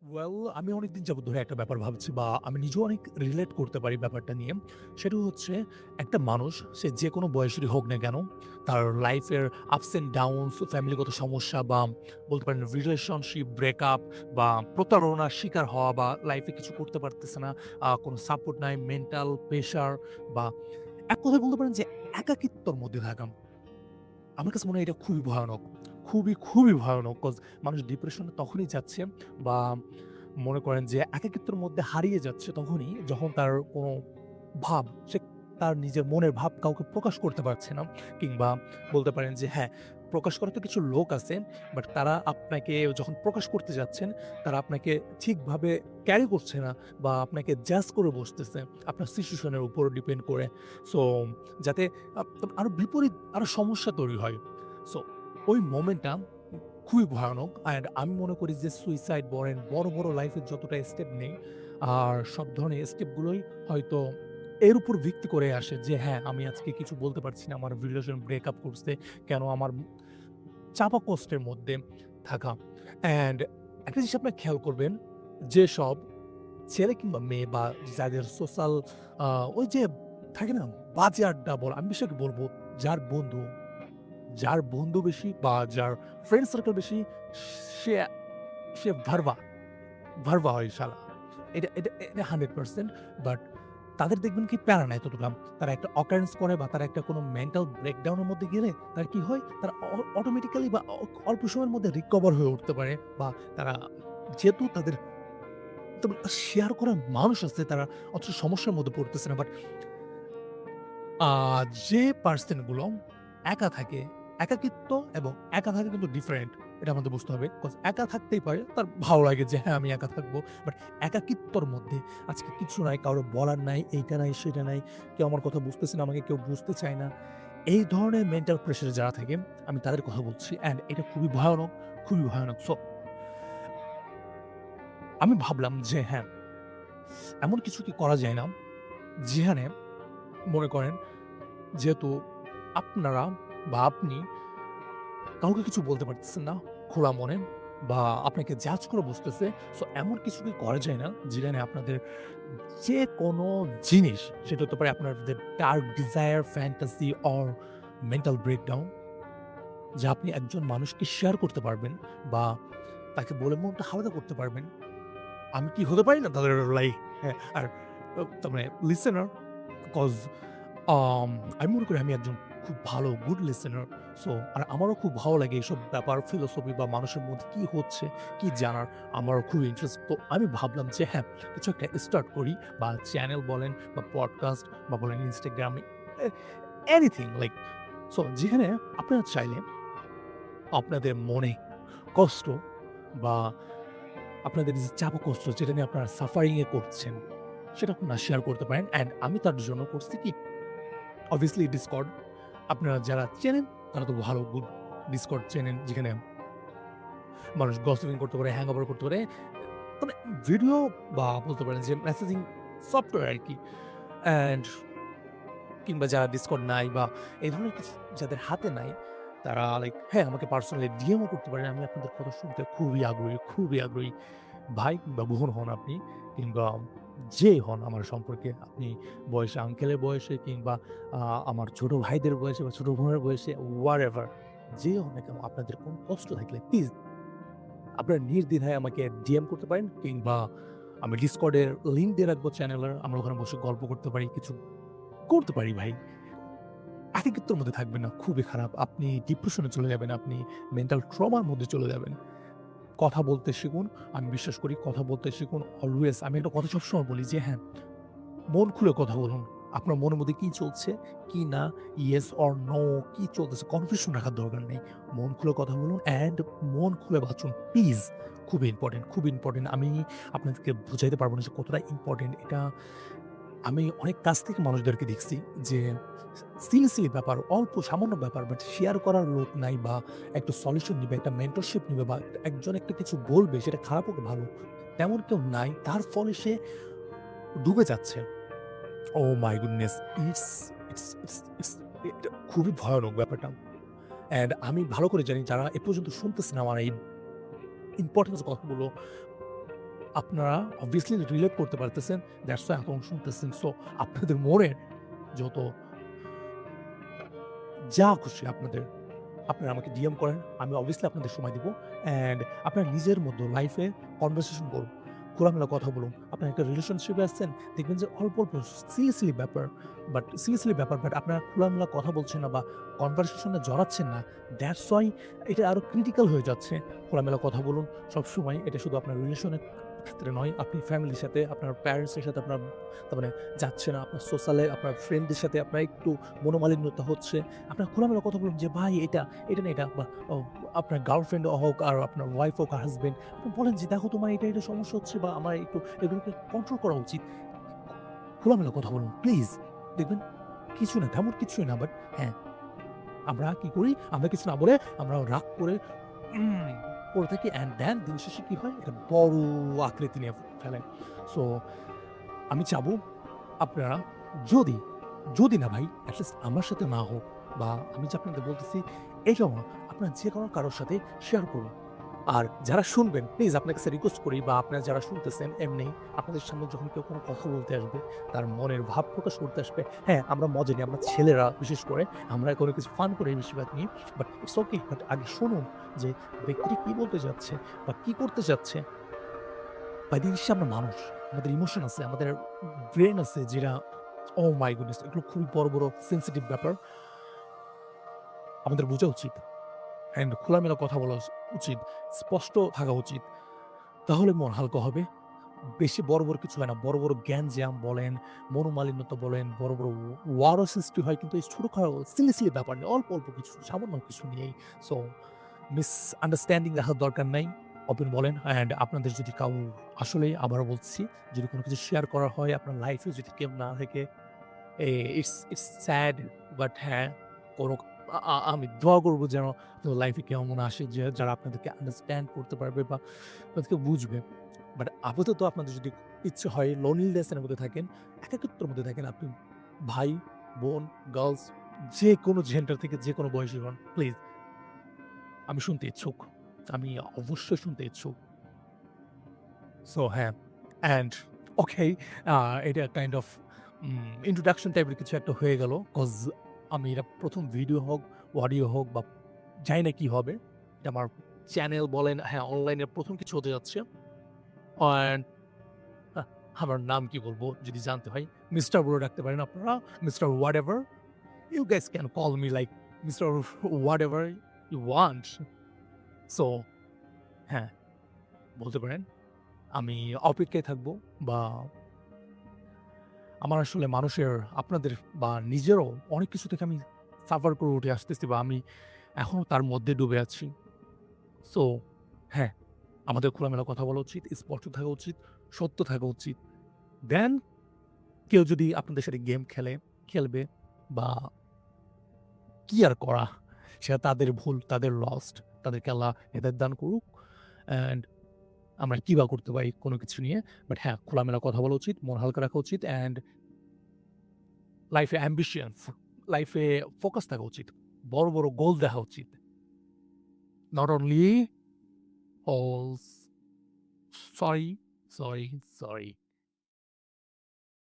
আমি অনেকদিন যাবত ধরে একটা ব্যাপার ভাবছি বা আমি নিজেও অনেক রিলেট করতে পারি ব্যাপারটা নিয়ে। সেটা হচ্ছে একটা মানুষ সে যেকোনো বয়সেরই হোক না কেন, তার লাইফের আপস অ্যান্ড ডাউনস, ফ্যামিলিগত সমস্যা বা বলতে পারেন রিলেশনশিপ ব্রেকআপ বা প্রতারণার শিকার হওয়া বা লাইফে কিছু করতে পারতেছে না, কোনো সাপোর্ট নাই, মেন্টাল প্রেশার বা এক কথায় বলতে পারেন যে একাকিত্বর মধ্যে থাকা। আমার কাছে মনে হয় এটা খুবই ভয়ানক। খুবই ভয়ানক। মানুষ ডিপ্রেশনে তখনই যাচ্ছে বা মনে করেন যে একাকিত্বের মধ্যে হারিয়ে যাচ্ছে তখনই যখন তার কোনো ভাব সে তার নিজের মনের ভাব কাউকে প্রকাশ করতে পারছে না। কিংবা বলতে পারেন যে হ্যাঁ, প্রকাশ করার তো কিছু লোক আছে। বাট তারা আপনাকে যখন প্রকাশ করতে যাচ্ছেন, তারা আপনাকে ঠিকভাবে ক্যারি করছে না বা আপনাকে জাজ করে বসতেছে আপনার সিচুয়েশন এর উপর ডিপেন্ড করে। সো যাতে আরো বিপরীত আরো সমস্যা তৈরি হয়। সো ওই মোমেন্টটা খুবই ভয়ানক। অ্যান্ড আমি মনে করি যে সুইসাইড বলেন, বড় লাইফের যতটা স্টেপ নেই, আর সব ধরনের স্টেপগুলোই হয়তো এর উপর ভিত্তি করে আসে যে হ্যাঁ, আমি আজকে কিছু বলতে পারছি না। আমার রিলেশন ব্রেকআপ করছে। কেন আমার চাপা কষ্টের মধ্যে থাকা। অ্যান্ড একটা জিনিস আপনারা খেয়াল করবেন, যেসব ছেলে কিংবা মেয়ে বা যাদের সোশ্যাল আ ওই যে থাকে না বাজে আড্ডা বলা, আমি বিষয়কে বলব যার বন্ধু যার বন্ধু বেশি বা যার ফ্রেন্ড সার্কেল বেশি সে সে ভার্বা হয় শালা। এটা 100% বাট তাদের দেখবেন কি প্যারা নাই এতটুকু। তারা একটা occurrence করে বা তারা একটা কোনো মেন্টাল ব্রেকডাউন এর মধ্যে গেলে তার কি হয়? তারা অটোমেটিক্যালি বা অল্প সময়ের মধ্যে রিকভার হয়ে উঠতে পারে বা তারা যেহেতু তাদের শেয়ার করার মানুষ আছে তারা অথচ সমস্যার মধ্যে পড়তেছে না। বাট আ যে পার্সন গুলো একা থাকে, একাকিত্ব এবং একা থাকা কিন্তু ডিফারেন্ট। এটা আমাদের বুঝতে হবে। একা থাকতেই পারে। তার ভালো লাগে যে হ্যাঁ, আমি একা থাকবো। বাট একাকিত্বর মধ্যে আজকে কিছু নাই, কারো বলার নাই, এইটা নাই, সেটা নাই। কেউ আমার কথা বুঝতেছে না, আমাকে কেউ বুঝতে চায় না। এই ধরনের মেন্টাল প্রেশার এ যারা থাকে, আমি তাদের কথা বলছি। অ্যান্ড এটা খুবই ভয়ানক, খুবই ভয়ানক। সো আমি ভাবলাম যে হ্যাঁ, এমন কিছু কি করা যায় না? যেখানে মনে করেন যেহেতু আপনারা বা আপনি কাউকে কিছু বলতে পারতেছেন না খোলা মনে বা আপনাকে জাজ করে বসতেছে। সো এমন কিছু কি করা যায় না যেখানে আপনাদের যেকোনো জিনিস সেটা হতে পারে আপনাদের dark desire, fantasy or mental breakdown যা আপনি একজন মানুষকে শেয়ার করতে পারবেন বা তাকে বলে মনটা হালকা করতে পারবেন। আমি কি হতে পারি না তাদের লাইক হ্যাঁ, আর তার মানে লিসেনার কজ আম আমি মনে করি আমি একজন খুব ভালো গুড লিসেনার। সো আর আমারও খুব ভালো লাগে এইসব ব্যাপার ফিলোসফি বা মানুষের মধ্যে কি হচ্ছে, কি জানার আমারও খুব ইন্টারেস্ট। তো আমি ভাবলাম যে হ্যাঁ, কিছু একটা স্টার্ট করি বা চ্যানেল বলেন বা পডকাস্ট বা বলেন Instagram এ এনিথিং লাইক সো যেখানে আপনারা চাইলে আপনাদের মনে কষ্ট বা আপনাদের যে চাপ ও কষ্ট যেটা নিয়ে আপনারা সাফারিং এ করছেন, সেটা আপনারা শেয়ার করতে পারেন। অ্যান্ড আমি তার জন্য করছি কি obviously Discord আপনারা যারা চেনেন তারা তো ভালো গুড Discord চেনেন যেখানে মানুষ গসিপিং করতে পারে, হ্যাং ওভার করতে পারে। মানে ভিডিও বা বলতে পারেন যে মেসেজিং সফটওয়্যার আরকি। অ্যান্ড কিংবা যারা Discord নাই বা এই ধরনের কিছু যাদের হাতে নাই তারা লাইক হ্যাঁ, আমাকে পার্সোনালি ডিএমও করতে পারেন। আমি আপনাদের কথা শুনতে খুবই আগ্রহী। ভাই কিংবা বোন হন আপনি কিংবা যেই হন আমার সম্পর্কে আপনি বয়সে আঙ্কেলের বয়সে কিংবা আ আমার ছোট ভাইদের বয়সে বা ছোট বোনের বয়সে whatever যে হন না কেন আপনাদের কোন কষ্ট থাকলে প্লিজ আপনারা নির্দ্বিধায় আমাকে ডিএম করতে পারেন কিংবা আমি Discord এর লিংক দিয়ে রাখবো চ্যানেলের। আমরা ওখানে বসে গল্প করতে পারি, কিছু করতে পারি ভাই। একাকিত্বের মধ্যে থাকবেন না, খুবই খারাপ। আপনি ডিপ্রেশনে চলে যাবেন, আপনি মেন্টাল ট্রমার মধ্যে চলে যাবেন। কথা বলতে শিখুন। আমি বিশ্বাস করি কথা বলতে শিখুন অলওয়েজ। আমি একটা কথা সবসময় বলি যে হ্যাঁ, মন খুলে কথা বলুন। আপনার মনের মধ্যে কি চলছে, কি না, ইয়েস অর নো কি চলতেছে কনফিউশন রাখার দরকার নেই। মন খুলে কথা বলুন অ্যান্ড মন খুলে বাঁচুন। প্লিজ খুবই ইম্পোর্টেন্ট। আমি আপনাদেরকে বুঝাইতে পারব না যে কতটা ইম্পোর্টেন্ট এটা। আমি অনেক কাছ থেকে মানুষদেরকে দেখছি যে সিলি ব্যাপার, অল্প সামান্য ব্যাপার বাট শেয়ার করার লোক নাই বা একটা সলিউশন নিবে, একটা মেন্টরশিপ নিবে বা একজন একটা কিছু বলবে সেটা খারাপ হোক ভালো, তেমন কেউ নাই। তার ফলে সে ডুবে যাচ্ছে। Oh my goodness! It's it's it's it's এটা খুবই ভয়ানক ব্যাপারটা। অ্যান্ড আমি ভালো করে জানি যারা এ পর্যন্ত শুনতেছেন আমার এই ইম্পোর্টেন্স কথাগুলো আপনারা obviously রিলেট করতে পারতেছেন। দ্যাটস ওয়াই এখন শুনতেছেন। সো আপনাদের মনের যত যা খুশি আপনাদের, আপনারা আমাকে ডিএম করেন। আমি obviously আপনাদের সময় দিব। অ্যান্ড আপনার নিজের মধ্যে লাইফে কনভারসেশন করুন। খোলামেলা কথা বলুন। আপনার একটা রিলেশনশিপে আসছেন, দেখবেন যে অল্প সিলি ব্যাপার বাট আপনারা খোলামেলা কথা বলছেন না বা কনভারসেশন এ জড়াচ্ছেন না। দ্যাটস ওয়াই এটা আরো ক্রিটিক্যাল হয়ে যাচ্ছে। খোলামেলা কথা বলুন সবসময়। এটা শুধু আপনার রিলেশনের ক্ষেত্রে নয়, আপনি ফ্যামিলির সাথে, আপনার প্যারেন্টস এর সাথে আপনার তার মানে যাচ্ছে না, আপনার সোশ্যালে আপনার ফ্রেন্ডদের সাথে আপনার একটু মনোমালিন্যতা হচ্ছে। আপনার খোলামেলা কথা বলুন যে, "ভাই এটা না এটা" বা আপনার গার্লফ্রেন্ড হোক আর আপনার ওয়াইফ হোক আর হাসব্যান্ড, আপনি বলেন যে, "দেখো তোমার এটা সমস্যা হচ্ছে বা আমার একটু এগুলোকে কন্ট্রোল করা উচিত।" খোলামেলা কথা বলুন প্লিজ। দেখবেন কিছু না, তেমন কিছুই না। বাট হ্যাঁ, আমরা কি করি? আমরা কিছু না বলে আমরা রাগ করে উম পড়ে থাকি অ্যান্ড দেন দিন শেষে কি হয়? একটা বড় আকৃতি নিয়ে ফেলে। সো আমি চাবো আপনারা যদি, যদি না ভাই এটলিস্ট আমার সাথে না হোক বা আমি যে আপনাদের বলতেছি এটাও না, আপনারা যে কোনো কারো সাথে শেয়ার করুন। আর যারা শুনবেন প্লিজ আপনার কাছে রিকোয়েস্ট করি বা আপনারা যারা শুনতেছেন এমনি আপনাদের সামনে যখন কেউ কোনো কথা বলতে আসবে, তার মনের ভাব প্রকাশ করতে আসবে। হ্যাঁ, আমরা মজা নিই, আমরা ছেলেরা বিশেষ করে আমরা কোনো কিছু ফান করি বেশিরভাগ নিয়ে। But it's okay. বাট আগে শুনুন যে ব্যক্তিটি কি বলতে চাচ্ছে বা কি করতে চাচ্ছে। বাই দিন শেষে আমরা মানুষ। আমাদের ইমোশন আছে, আমাদের ব্রেইন আছে যেটা ওহ মাই গুডনেস! এগুলো খুবই বড় সেনসিটিভ ব্যাপার। আমাদের বোঝা উচিত। অ্যান্ড খোলামেলা কথা বলা উচিত। স্পষ্ট থাকা উচিত। তাহলে মন হালকা হবে। বেশি বড় কিছু হয় না। বড় গ্যাঞ্জাম বলেন, মনোমালিন্যতা বলেন, বড় ওয়ারও সৃষ্টি হয় কিন্তু এই ছোটখাটো সিলি ব্যাপার নিয়ে অল্প কিছু সামান্য কিছু নিয়েই। সো মিসআন্ডারস্ট্যান্ডিং রাখার দরকার নাই। ওপেন বলেন অ্যান্ড আপনাদের যদি আসলেই আবারও বলছি, যদি কোনো কিছু শেয়ার করা হয় আপনার লাইফে যদি কেউ না থাকে ইটস স্যাড বাট হ্যাঁ, কোনো আমি দোয়া করব যেন আপনার লাইফে কেউ এমন আসে যে যারা আপনাদেরকে আন্ডারস্ট্যান্ড করতে পারবে বা আপনাদেরকে বুঝবে। বাট আপাতত আপনাদের যদি ইচ্ছে হয় লোনলিনেস এর মধ্যে থাকেন, একাকিত্বের মধ্যে থাকেন, আপনি ভাই, বোন, গার্লস যেকোনো জেন্ডার থেকে যেকোনো বয়সী হন, প্লিজ আমি শুনতে ইচ্ছুক। আমি অবশ্যই শুনতে ইচ্ছুক। সো হ্যাঁ, অ্যান্ড ওকে এটা কাইন্ড অফ ইন্ট্রোডাকশন টাইপের কিছু একটা হয়ে গেল। কজ আমি এটা ১ম ভিডিও হোক, অডিও হোক বা জানি না কি হবে। এটা আমার চ্যানেল বলেন, হ্যাঁ, অনলাইনে ১ম কিছু হতে যাচ্ছে। অ্যান্ড আহ আমার নাম কি বলবো যদি জানতে হয়? মিস্টার বলে ডাকতে পারেন আপনারা। Mister whatever. You guys can call me like mister whatever you want. So হ্যাঁ, বলতে পারেন। আমি অপেক্ষায় থাকবো বা আমার আসলে মানুষের আপনাদের বা নিজেরও অনেক কিছু থেকে আমি সাফার করে উঠে আসতেছি বা আমি এখনো তার মধ্যে ডুবে আছি। সো হ্যাঁ, আমাদের খোলামেলা কথা বলা উচিত, স্পষ্ট থাকা উচিত, সত্য থাকা উচিত। দেন কেউ যদি আপনাদের সাথে গেম খেলবে বা কি আর করা? সেটা তাদের ভুল, তাদের লস্ট। তাদেরকে আল্লাহ হেদায়েত দান করুক। অ্যান্ড আমরা কি বা করতে পারি কোন কিছু নিয়ে। বাট হ্যাঁ, খোলামেলা কথা বলা উচিত, মন হালকা রাখা উচিত অ্যান্ড লাইফে লাইফে ফোকাস থাকা উচিত। বড় গোল দেখা উচিত। নট অনলি অলস সরি, সরি।